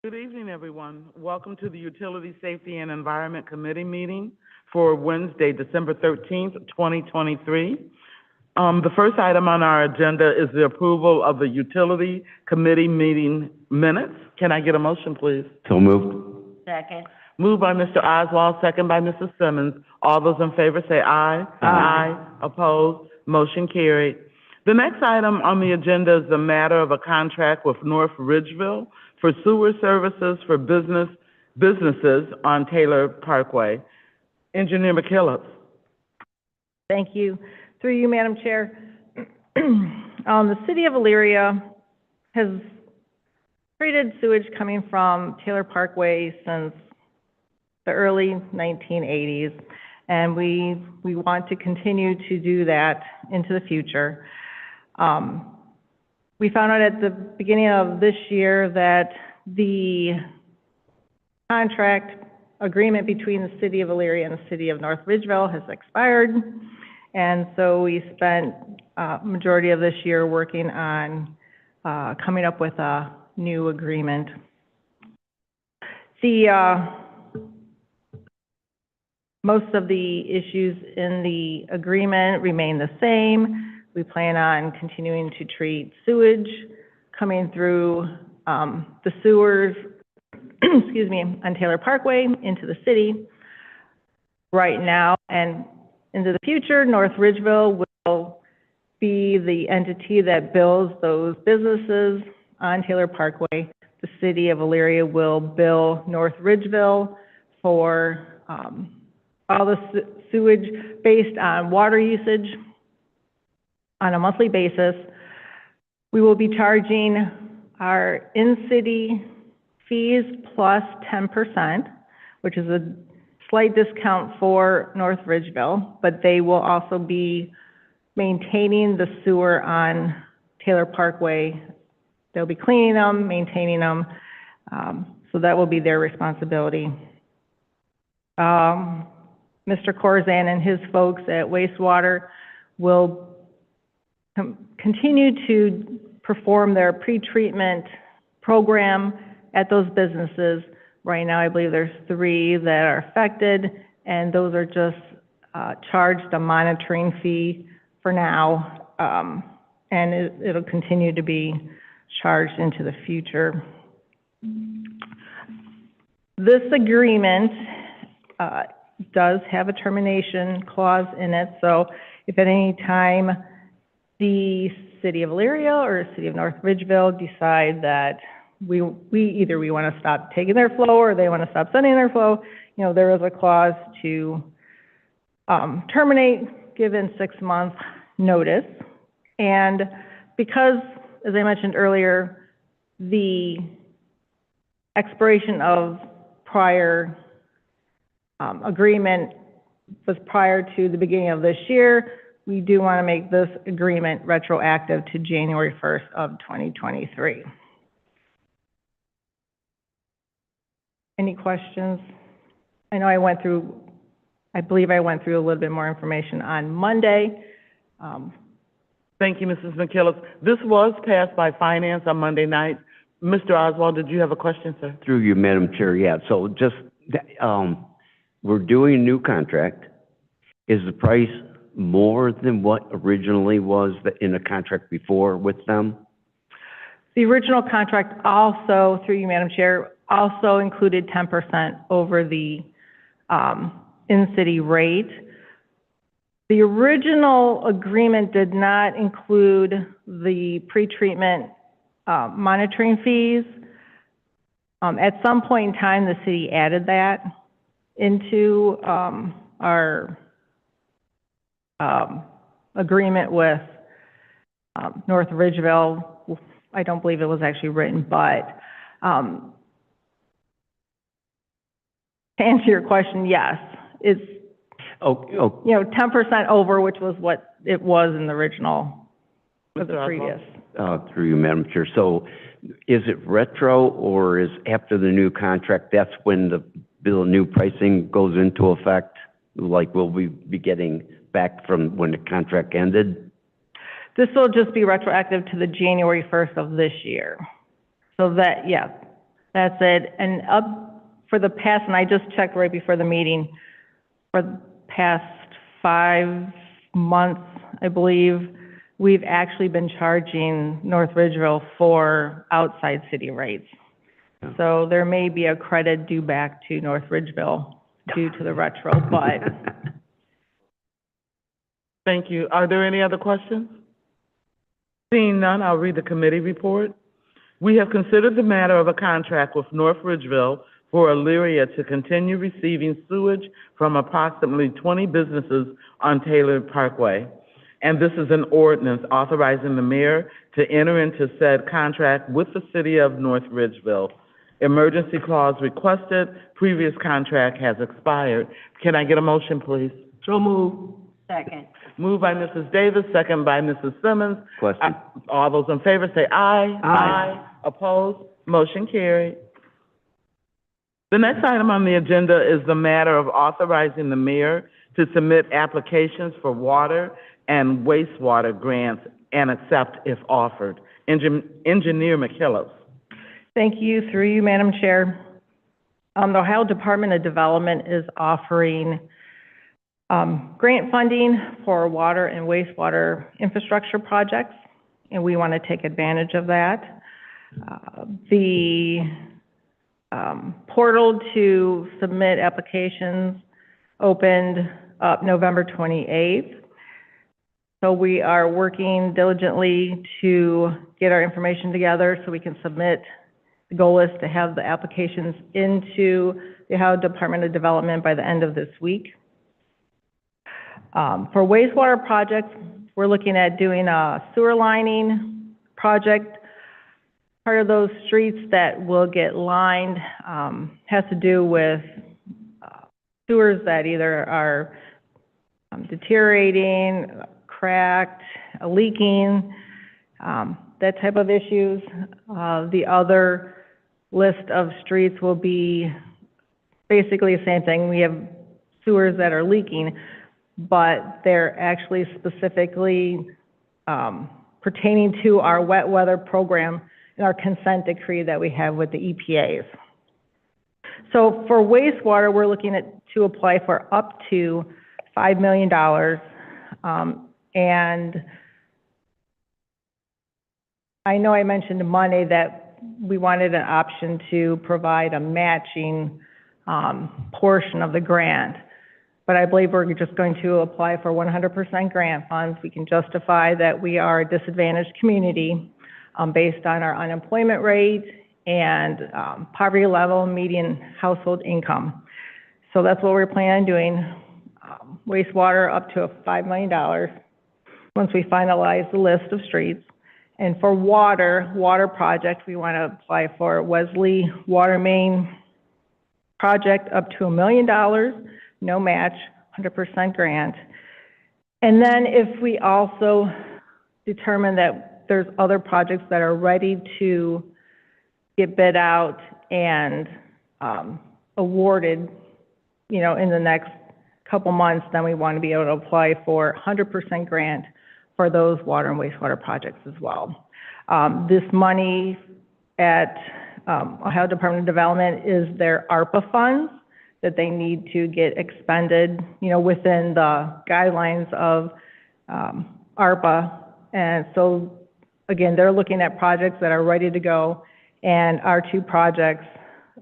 Good evening, everyone. Welcome to the Utility Safety and Environment Committee meeting for Wednesday, December 13th, 2023. The first item on our agenda is the approval of the Utility Committee meeting minutes. Can I get a motion, please? So moved. Second. Moved by Mr. Oswald, second by Mrs. Simmons. All those in favor say aye. Aye. Opposed? Motion carried. The next item on the agenda is the matter of a contract with North Ridgeville for sewer services for businesses on Taylor Parkway. Engineer McKillop. Thank you. Through you, Madam Chair. The City of Elyria has treated sewage coming from Taylor Parkway since the early 1980s, and we want to continue to do that into the future. We found out at the beginning of this year that the contract agreement between the City of Elyria and the City of North Ridgeville has expired, and so we spent majority of this year working on coming up with a new agreement. Most of the issues in the agreement remain the same. We plan on continuing to treat sewage coming through the sewers, excuse me, on Taylor Parkway into the city. Right now and into the future, North Ridgeville will be the entity that bills those businesses on Taylor Parkway. The City of Elyria will bill North Ridgeville for all the sewage based on water usage on a monthly basis. We will be charging our in-city fees plus 10%, which is a slight discount for North Ridgeville, but they will also be maintaining the sewer on Taylor Parkway. They'll be cleaning them, maintaining them, so that will be their responsibility. Mr. Corzan and his folks at Wastewater will continue to perform their pretreatment program at those businesses. Right now, I believe there's 3 that are affected, and those are just charged a monitoring fee for now, and it'll continue to be charged into the future. This agreement does have a termination clause in it, so if at any time the City of Elyria or the City of North Ridgeville decide that we want to stop taking their flow or they want to stop sending their flow, there is a clause to terminate given 6-month notice. And because, as I mentioned earlier, the expiration of prior agreement was prior to the beginning of this year, we do want to make this agreement retroactive to January 1st of 2023. Any questions? I know I believe I went through a little bit more information on Monday. Thank you, Mrs. McKillop. This was passed by Finance on Monday night. Mr. Oswald, did you have a question, sir? Through you, Madam Chair, yeah. So just, we're doing a new contract. Is the price more than what originally was in the contract before with them? The original contract also, through you, Madam Chair, also included 10% over the in-city rate. The original agreement did not include the pretreatment monitoring fees. At some point in time, the city added that into our agreement with North Ridgeville. I don't believe it was actually written, but to answer your question, yes, it's 10% over, which was what it was in the original, the previous. Through you, Madam Chair. So is it retro, or is after the new contract, that's when the new pricing goes into effect? Like, will we be getting back from when the contract ended? This will just be retroactive to the January 1st of this year. So that, yeah, That's it. And up for the past, and I just checked right before the meeting, for the past 5 months, I believe, we've actually been charging North Ridgeville for outside city rates. Yeah. So there may be a credit due back to North Ridgeville due to the retro, but Thank you. Are there any other questions? Seeing none, I'll read the committee report. We have considered the matter of a contract with North Ridgeville for Elyria to continue receiving sewage from approximately 20 businesses on Taylor Parkway. And this is an ordinance authorizing the mayor to enter into said contract with the city of North Ridgeville. Emergency clause requested, previous contract has expired. Can I get a motion, please? So move. second. Moved by Mrs. Davis, second by Mrs. Simmons. Question. All those in favor say aye. Aye. Opposed? Motion carried. The next item on the agenda is the matter of authorizing the mayor to submit applications for water and wastewater grants and accept if offered. Engineer McKillop. Thank you. Through you, Madam Chair. The Ohio Department of Development is offering grant funding for water and wastewater infrastructure projects, and we want to take advantage of that. The portal to submit applications opened up November 28th. So we are working diligently to get our information together so we can submit. The goal is to have the applications into the Ohio Department of Development by the end of this week. For wastewater projects, we're looking at doing a sewer lining project. Part of those streets that will get lined has to do with sewers that either are deteriorating, cracked, leaking, that type of issues. The other list of streets will be basically the same thing. We have sewers that are leaking, but they're actually specifically pertaining to our wet weather program and our consent decree that we have with the EPAs. So for wastewater, we're looking to apply for up to $5 million. And I know I mentioned Monday that we wanted an option to provide a matching portion of the grant. But I believe we're just going to apply for 100% grant funds. We can justify that we are a disadvantaged community based on our unemployment rate and poverty level, median household income. So that's what we're planning on doing. Wastewater up to $5 million once we finalize the list of streets. And for water project, we want to apply for Wesley Water Main project up to $1 million, no match, 100% grant. And then if we also determine that there's other projects that are ready to get bid out and awarded, you know, in the next couple months, then we want to be able to apply for 100% grant for those water and wastewater projects as well. This money at Ohio Department of Development is their ARPA funds that they need to get expended, you know, within the guidelines of ARPA. And so, again, they're looking at projects that are ready to go, and our two projects,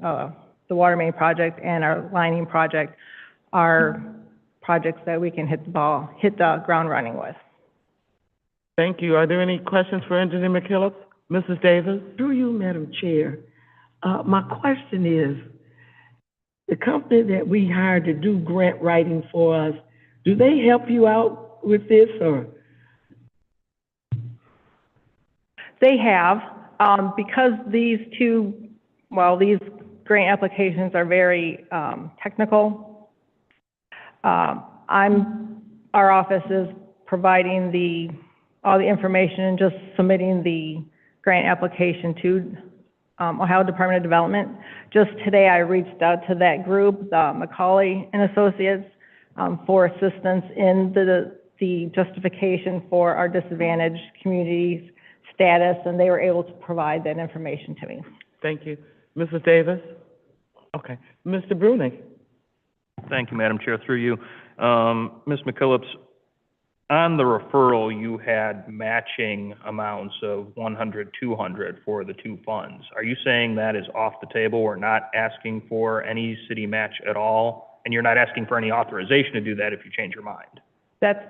the water main project and our lining project, are projects that we can hit the ground running with. Thank you. Are there any questions for Engineer McKillop? Mrs. Davis? Through you, Madam Chair, my question is, the company that we hired to do grant writing for us, do they help you out with this, or? They have, because these grant applications are very technical. Our office is providing all the information and just submitting the grant application to Ohio Department of Development. Just today, I reached out to that group, McCauley and Associates, for assistance in the justification for our disadvantaged communities status, and they were able to provide that information to me. Thank you. Mrs. Davis? Okay. Mr. Brunig? Thank you, Madam Chair, through you. Ms. McKillips, on the referral, you had matching amounts of 100, 200 for the two funds. Are you saying that is off the table? We're not asking for any city match at all? And you're not asking for any authorization to do that if you change your mind? That's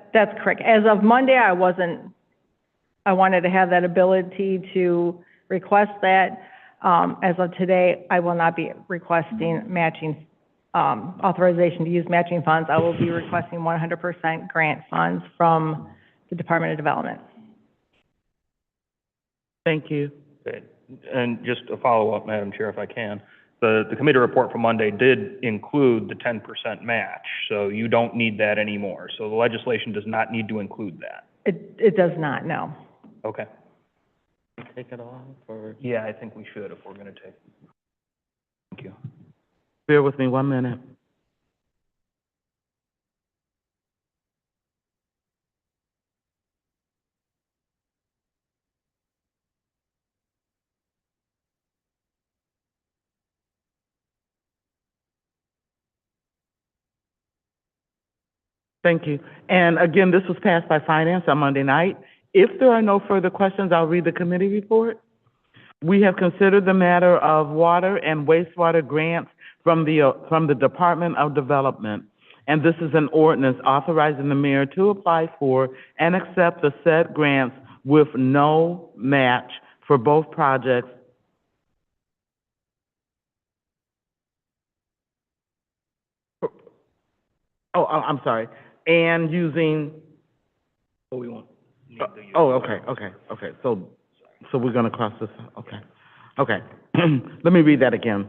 correct. As of Monday, I wanted to have that ability to request that. As of today, I will not be requesting matching, authorization to use matching funds. I will be requesting 100% grant funds from the Department of Development. Thank you. Okay. And just a follow-up, Madam Chair, if I can. The committee report from Monday did include the 10% match, so you don't need that anymore. So the legislation does not need to include that. It does not, no. Okay. Take it off, or Yeah, I think we should if we're going to take. Thank you. bear with me 1 minute. Thank you. And again, this was passed by Finance on Monday night. If there are no further questions, I'll read the committee report. We have considered the matter of water and wastewater grants from the Department of Development. And this is an ordinance authorizing the mayor to apply for and accept the said grants with no match for both projects. I'm sorry. And using, What we want. okay. So we're gonna cross this, okay. Let me read that again.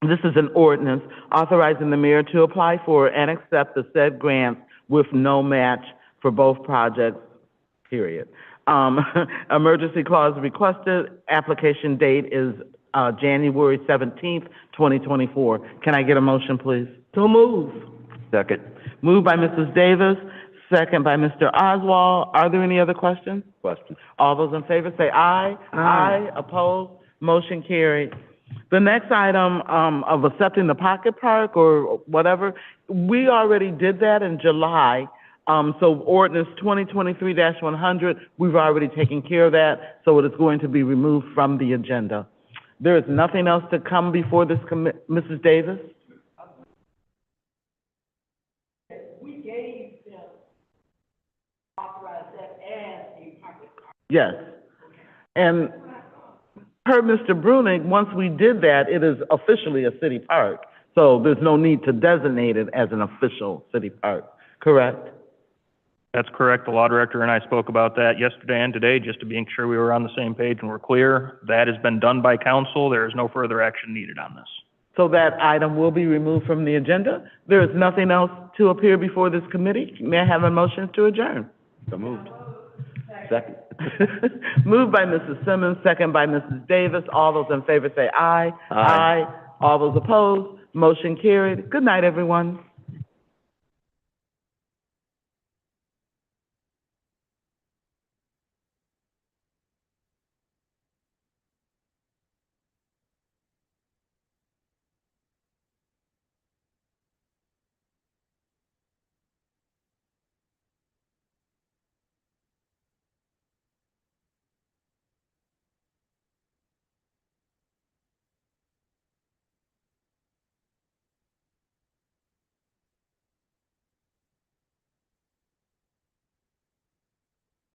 This is an ordinance authorizing the mayor to apply for and accept the said grants with no match for both projects, period. Emergency clause requested, application date is, January 17th, 2024. Can I get a motion, please? So move. Second. Moved by Mrs. Davis, second by Mr. Oswald. Are there any other questions? Question. All those in favor say aye. Aye. Opposed? Motion carried. The next item, of accepting the pocket park or whatever, we already did that in July. So ordinance 2023-100, we've already taken care of that, so it is going to be removed from the agenda. There is nothing else to come before this Mrs. Davis? Yes. And per Mr. Brunig, once we did that, it is officially a city park. So there's no need to designate it as an official city park, correct? That's correct. The law director and I spoke about that yesterday and today, just to be sure we were on the same page and we're clear. That has been done by council. There is no further action needed on this. So that item will be removed from the agenda. There is nothing else to appear before this committee. May I have a motion to adjourn? So moved. Second. Moved by Mrs. Simmons, second by Mrs. Davis. All those in favor say aye. Aye. All those opposed, motion carried. Good night, everyone.